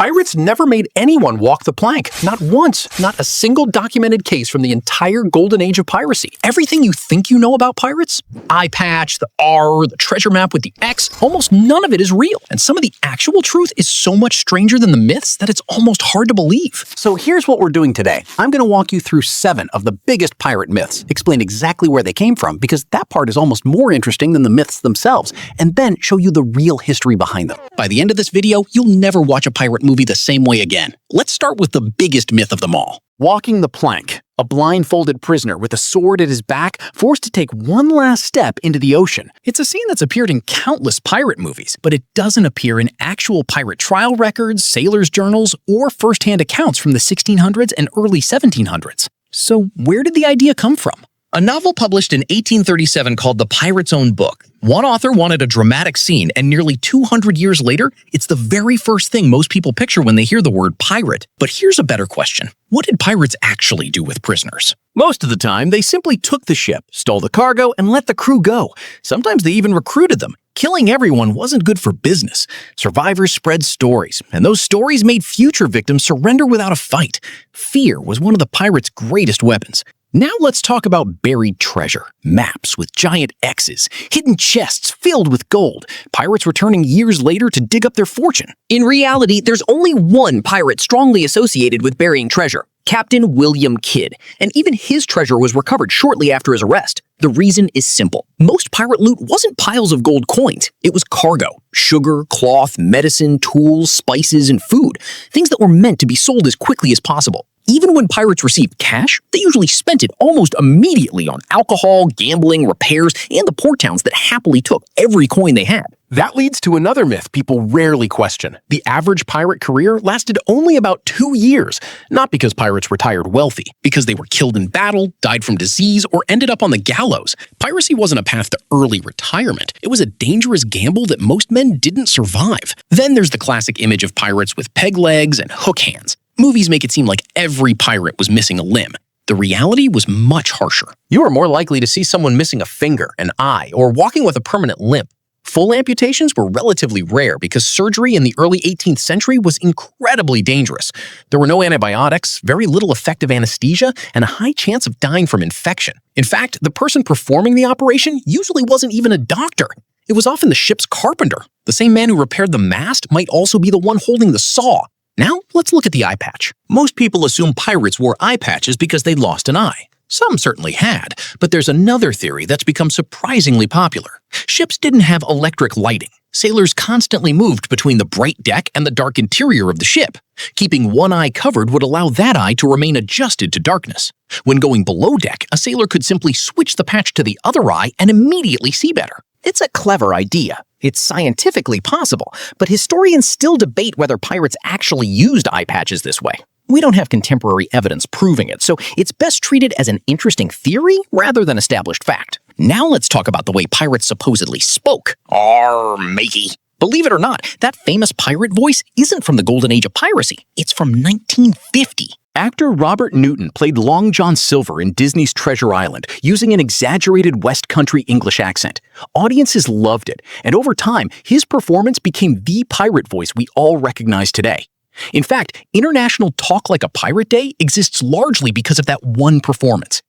Pirates never made anyone walk the plank. Not once. Not a single documented case from the entire golden age of piracy. Everything you think you know about pirates, Eyepatch, the R, the treasure map with the X, almost none of it is real. And some of the actual truth is so much stranger than the myths that it's almost hard to believe. So here's what we're doing today. I'm going to walk you through 7 of the biggest pirate myths, explain exactly where they came from, because that part is almost more interesting than the myths themselves, and then show you the real history behind them. By the end of this video, you'll never watch a pirate movie the same way again. Let's start with the biggest myth of them all. Walking the plank. A blindfolded prisoner with a sword at his back, forced to take one last step into the ocean. It's a scene that's appeared in countless pirate movies, but it doesn't appear in actual pirate trial records, sailors' journals, or first-hand accounts from the 1600s and early 1700s. So where did the idea come from? A novel published in 1837 called The Pirate's Own Book. One author wanted a dramatic scene, and nearly 200 years later, it's the very first thing most people picture when they hear the word pirate. But here's a better question. What did pirates actually do with prisoners? Most of the time, they simply took the ship, stole the cargo, and let the crew go. Sometimes they even recruited them. Killing everyone wasn't good for business. Survivors spread stories, and those stories made future victims surrender without a fight. Fear was one of the pirates' greatest weapons. Now let's talk about buried treasure, maps with giant X's, hidden chests filled with gold, pirates returning years later to dig up their fortune. In reality, there's only one pirate strongly associated with burying treasure, Captain William Kidd, and even his treasure was recovered shortly after his arrest. The reason is simple. Most pirate loot wasn't piles of gold coins. It was cargo, sugar, cloth, medicine, tools, spices, and food, things that were meant to be sold as quickly as possible. Even when pirates received cash, they usually spent it almost immediately on alcohol, gambling, repairs, and the port towns that happily took every coin they had. That leads to another myth people rarely question. The average pirate career lasted only about 2 years, not because pirates retired wealthy, Because they were killed in battle, died from disease, or ended up on the gallows. Piracy wasn't a path to early retirement. It was a dangerous gamble that most men didn't survive. Then there's the classic image of pirates with peg legs and hook hands. Movies make it seem like every pirate was missing a limb. The reality was much harsher. You are more likely to see someone missing a finger, an eye, or walking with a permanent limp. Full amputations were relatively rare because surgery in the early 18th century was incredibly dangerous. There were no antibiotics, very little effective anesthesia, and a high chance of dying from infection. In fact, the person performing the operation usually wasn't even a doctor. It was often the ship's carpenter. The same man who repaired the mast might also be the one holding the saw. Now, let's look at the eye patch. Most people assume pirates wore eye patches because they lost an eye. Some certainly had, but there's another theory that's become surprisingly popular. Ships didn't have electric lighting. Sailors constantly moved between the bright deck and the dark interior of the ship. Keeping one eye covered would allow that eye to remain adjusted to darkness. When going below deck, a sailor could simply switch the patch to the other eye and immediately see better. It's a clever idea. It's scientifically possible, but historians still debate whether pirates actually used eye patches this way. We don't have contemporary evidence proving it, so it's best treated as an interesting theory rather than established fact. Now let's talk about the way pirates supposedly spoke. Arr, matey. Believe it or not, that famous pirate voice isn't from the golden age of piracy. It's from 1950. Actor Robert Newton played Long John Silver in Disney's Treasure Island, using an exaggerated West Country English accent. Audiences loved it, and over time, his performance became the pirate voice we all recognize today. In fact, International Talk Like a Pirate Day exists largely because of that one performance.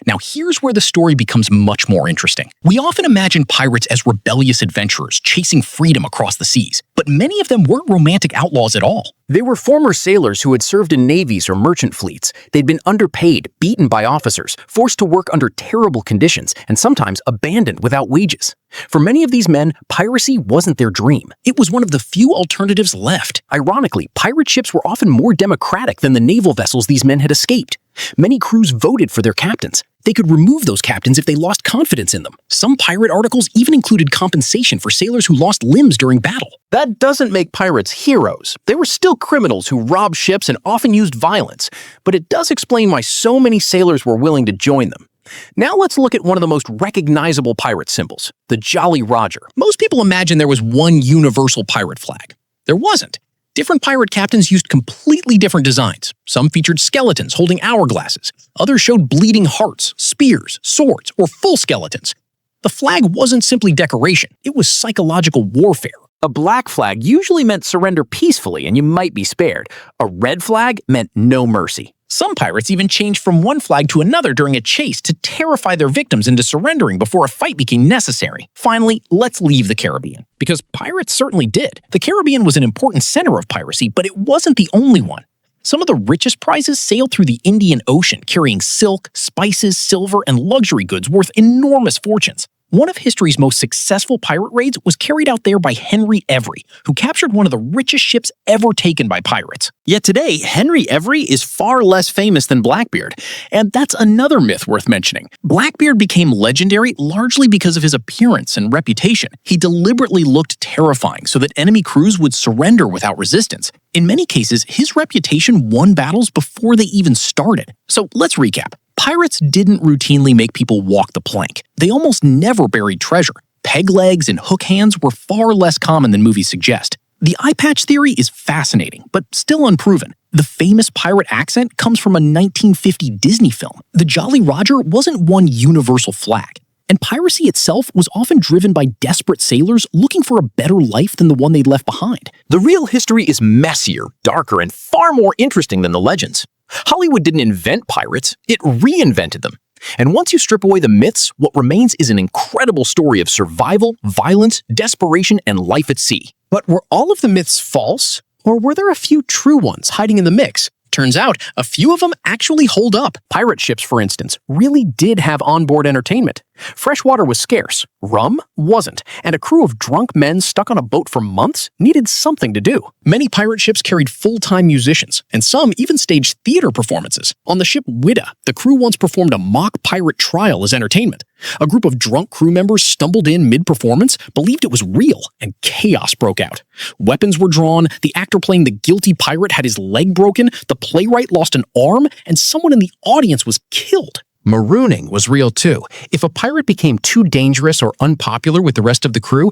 Now here's where the story becomes much more interesting. We often imagine pirates as rebellious adventurers chasing freedom across the seas, but many of them weren't romantic outlaws at all. They were former sailors who had served in navies or merchant fleets. They'd been underpaid, beaten by officers, forced to work under terrible conditions, and sometimes abandoned without wages. For many of these men, piracy wasn't their dream. It was one of the few alternatives left. Ironically, pirate ships were often more democratic than the naval vessels these men had escaped. Many crews voted for their captains. They could remove those captains if they lost confidence in them. Some pirate articles even included compensation for sailors who lost limbs during battle. That doesn't make pirates heroes. They were still criminals who robbed ships and often used violence, but it does explain why so many sailors were willing to join them. Now let's look at one of the most recognizable pirate symbols, the Jolly Roger. Most people imagine there was one universal pirate flag. There wasn't. Different pirate captains used completely different designs. Some featured skeletons holding hourglasses. Others showed bleeding hearts, spears, swords, or full skeletons. The flag wasn't simply decoration. It was psychological warfare. A black flag usually meant surrender peacefully and you might be spared. A red flag meant no mercy. Some pirates even changed from one flag to another during a chase to terrify their victims into surrendering before a fight became necessary. Finally, let's leave the Caribbean, because pirates certainly did. The Caribbean was an important center of piracy, but it wasn't the only one. Some of the richest prizes sailed through the Indian Ocean, carrying silk, spices, silver, and luxury goods worth enormous fortunes. One of history's most successful pirate raids was carried out there by Henry Every, who captured one of the richest ships ever taken by pirates. Yet today, Henry Every is far less famous than Blackbeard, and that's another myth worth mentioning. Blackbeard became legendary largely because of his appearance and reputation. He deliberately looked terrifying so that enemy crews would surrender without resistance. In many cases, his reputation won battles before they even started. So let's recap. Pirates didn't routinely make people walk the plank. They almost never buried treasure. Peg legs and hook hands were far less common than movies suggest. The eyepatch theory is fascinating, but still unproven. The famous pirate accent comes from a 1950 Disney film. The Jolly Roger wasn't one universal flag. And piracy itself was often driven by desperate sailors looking for a better life than the one they'd left behind. The real history is messier, darker, and far more interesting than the legends. Hollywood didn't invent pirates, it reinvented them. And once you strip away the myths, what remains is an incredible story of survival, violence, desperation, and life at sea. But were all of the myths false? Or were there a few true ones hiding in the mix? Turns out, a few of them actually hold up. Pirate ships, for instance, really did have onboard entertainment. Fresh water was scarce, rum wasn't, and a crew of drunk men stuck on a boat for months needed something to do. Many pirate ships carried full-time musicians, and some even staged theater performances. On the ship Wida, the crew once performed a mock pirate trial as entertainment. A group of drunk crew members stumbled in mid-performance, believed it was real, and chaos broke out. Weapons were drawn, the actor playing the guilty pirate had his leg broken, the playwright lost an arm, and someone in the audience was killed. Marooning was real too. If a pirate became too dangerous or unpopular with the rest of the crew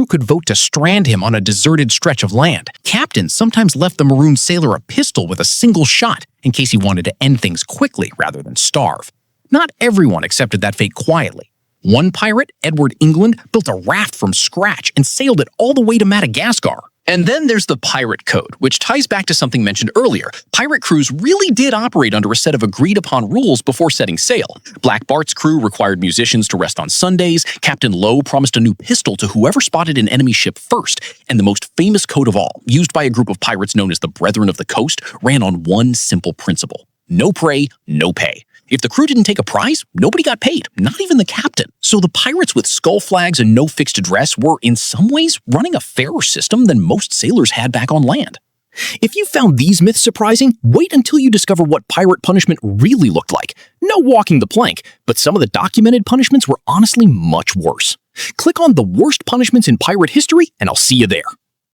could vote to strand him on a deserted stretch of land. Captains sometimes left the marooned sailor a pistol with a single shot in case he wanted to end things quickly rather than starve. Not everyone accepted that fate quietly. One pirate, Edward England, built a raft from scratch and sailed it all the way to Madagascar. And then there's the Pirate Code, which ties back to something mentioned earlier. Pirate crews really did operate under a set of agreed-upon rules before setting sail. Black Bart's crew required musicians to rest on Sundays, Captain Lowe promised a new pistol to whoever spotted an enemy ship first, and the most famous code of all, used by a group of pirates known as the Brethren of the Coast, ran on one simple principle. No prey, no pay. If the crew didn't take a prize, nobody got paid, not even the captain. So the pirates with skull flags and no fixed address were, in some ways, running a fairer system than most sailors had back on land. If you found these myths surprising, wait until you discover what pirate punishment really looked like. No walking the plank, but some of the documented punishments were honestly much worse. Click on the worst punishments in pirate history, and I'll see you there.